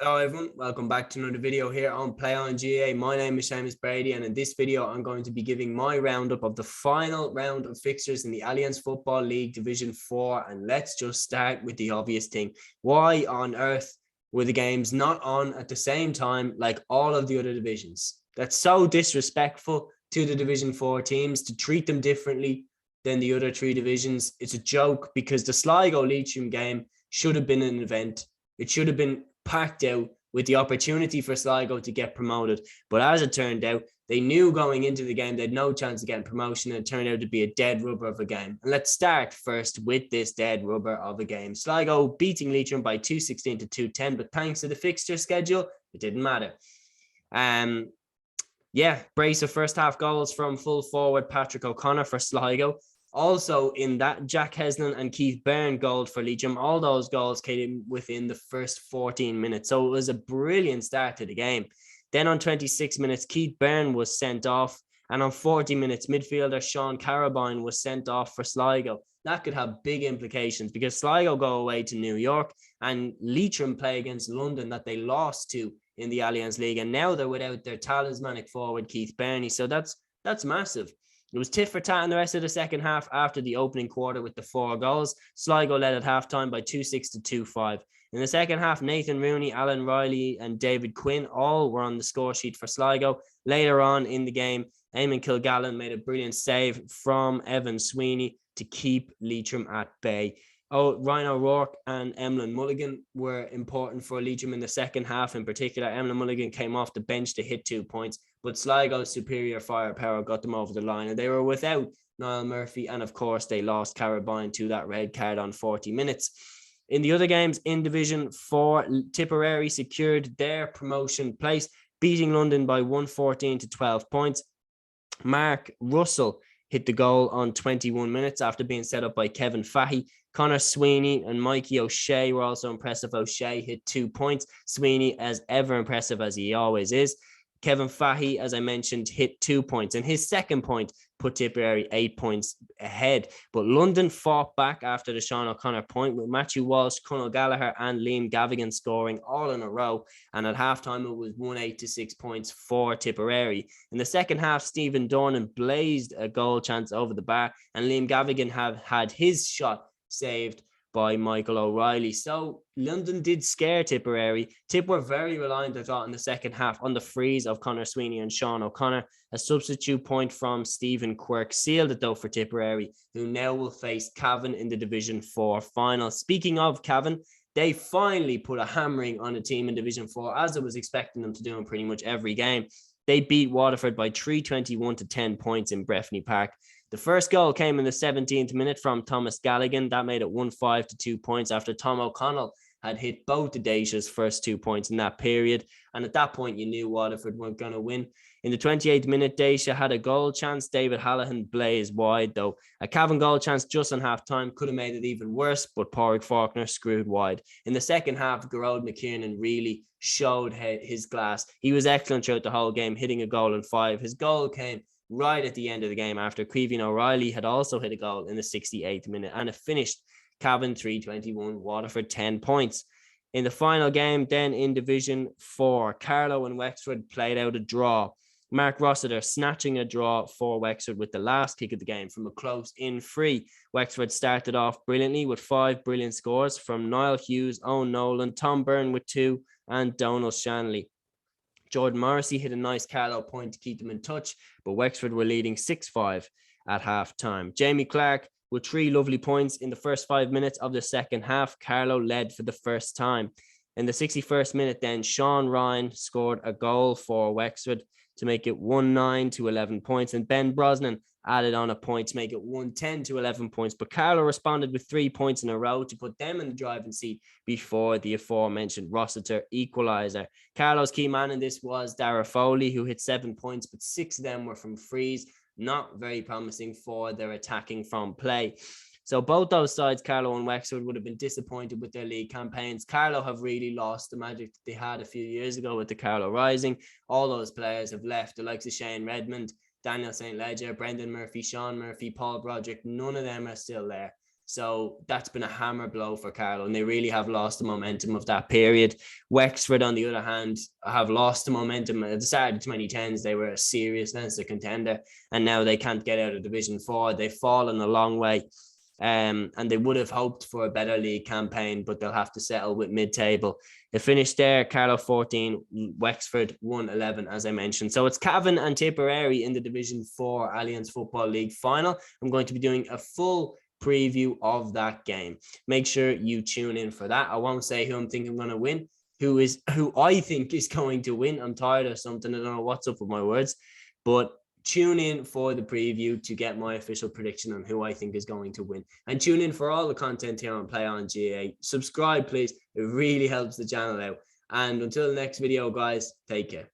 Hello everyone, welcome back to another video here on Play on GAA. My name is Seamus Brady, and in this video I'm going to be giving my roundup of the final round of fixtures in the Allianz Football League Division 4. And let's just start with the obvious thing. Why on earth were the games not on at the same time like all of the other divisions? That's so disrespectful to the Division 4 teams to treat them differently than the other three divisions. It's a joke because the Sligo Leitrim game should have been an event. It should have been packed out with the opportunity for Sligo to get promoted. But as it turned out, they knew going into the game they had no chance of getting promotion, and it turned out to be a dead rubber of a game. And let's start first with this dead rubber of a game. Sligo beating Leitrim by 216 to 210, but thanks to the fixture schedule, it didn't matter. Brace of first half goals from full forward Patrick O'Connor for Sligo. Also in that, Jack Heslin and Keith Byrne goaled for Leitrim. All those goals came within the first 14 minutes. So it was a brilliant start to the game. Then on 26 minutes, Keith Byrne was sent off. And on 40 minutes, midfielder Sean Carabine was sent off for Sligo. That could have big implications because Sligo go away to New York and Leitrim play against London that they lost to in the Allianz League. And now they're without their talismanic forward, Keith Byrne. So that's massive. It was tit for tat in the rest of the second half after the opening quarter with the 4 goals. Sligo led at halftime by 2-6 to 2-5. In the second half, Nathan Rooney, Alan Riley and David Quinn all were on the score sheet for Sligo. Later on in the game, Eamon Kilgallen made a brilliant save from Evan Sweeney to keep Leitrim at bay. Ryan O'Rourke and Emlyn Mulligan were important for Leitrim in the second half. In particular, Emlyn Mulligan came off the bench to hit 2 points, but Sligo's superior firepower got them over the line, and they were without Niall Murphy, and of course they lost Carabine to that red card on 40 minutes. In the other games in Division 4, Tipperary secured their promotion place, beating London by 114 to 12 points. Mark Russell hit the goal on 21 minutes after being set up by Kevin Fahey. Connor Sweeney and Mikey O'Shea were also impressive. O'Shea hit 2 points. Sweeney, as ever impressive as he always is. Kevin Fahey, as I mentioned, hit 2 points, and his second point put Tipperary 8 points ahead. But London fought back after the Sean O'Connor point, with Matthew Walsh, Conal Gallagher and Liam Gavigan scoring all in a row. And at halftime, it was 1-8 to 6 points for Tipperary. In the second half, Stephen Dornan blazed a goal chance over the bar, and Liam Gavigan had his shot saved by Michael O'Reilly. So London did scare Tipperary. Tip were very reliant, I thought, in the second half on the frees of Connor Sweeney and Sean O'Connor. A substitute point from Stephen Quirk sealed it though for Tipperary, who now will face Cavan in the Division 4 final. Speaking of Cavan, they finally put a hammering on a team in Division 4, as I was expecting them to do in pretty much every game. They beat Waterford by 321 to 10 points in Breffni Park. The first goal came in the 17th minute from Thomas Galligan. That made it 1-5 to 2 points after Tom O'Connell had hit both the Dacia's first 2 points in that period. And at that point, you knew Waterford weren't going to win. In the 28th minute, Dacia had a goal chance. David Hallahan blazed wide, though. A Cavan goal chance just on half-time could have made it even worse, but Pádraig Faulkner screwed wide. In the second half, Gerard McKiernan really showed his glass. He was excellent throughout the whole game, hitting a goal in 5. His goal came right at the end of the game after Cavan O'Reilly had also hit a goal in the 68th minute, and it finished Cavan 321, Waterford 10 points. In the final game, then in Division 4, Carlow and Wexford played out a draw. Mark Rossiter snatching a draw for Wexford with the last kick of the game from a close-in free. Wexford started off brilliantly with 5 brilliant scores from Niall Hughes, Owen Nolan, Tom Byrne with 2, and Donald Shanley. Jordan Morrissey hit a nice Carlow point to keep them in touch, but Wexford were leading 6-5 at half-time. Jamie Clark with 3 lovely points in the first 5 minutes of the second half. Carlow led for the first time. In the 61st minute then, Sean Ryan scored a goal for Wexford to make it 1-9 to 11 points, and Ben Brosnan added on a point to make it 1-10 to 11 points. But Carlow responded with 3 points in a row to put them in the driving seat before the aforementioned Rossiter equaliser. Carlow's key man in this was Dara Foley, who hit 7 points, but 6 of them were from frees. Not very promising for their attacking from play. So both those sides, Carlow and Wexford, would have been disappointed with their league campaigns. Carlow have really lost the magic that they had a few years ago with the Carlow Rising. All those players have left, the likes of Shane Redmond, Daniel St. Ledger, Brendan Murphy, Sean Murphy, Paul Broderick. None of them are still there. So that's been a hammer blow for Carlow, and they really have lost the momentum of that period. Wexford, on the other hand, have lost the momentum. At the start of the 2010s, they were a serious Leinster contender, and now they can't get out of Division 4. They've fallen a long way. And they would have hoped for a better league campaign, but they'll have to settle with mid-table. They finished there, Carlow 14, Wexford 1-11, as I mentioned. So it's Cavan and Tipperary in the Division 4 Allianz Football League final. I'm going to be doing a full preview of that game. Make sure you tune in for that. I won't say who I'm thinking I'm going to win, who I think is going to win. I'm tired of something. I don't know what's up with my words, but tune in for the preview to get my official prediction on who I think is going to win. And tune in for all the content here on Play On GAA. Subscribe, please. It really helps the channel out. And until the next video, guys, take care.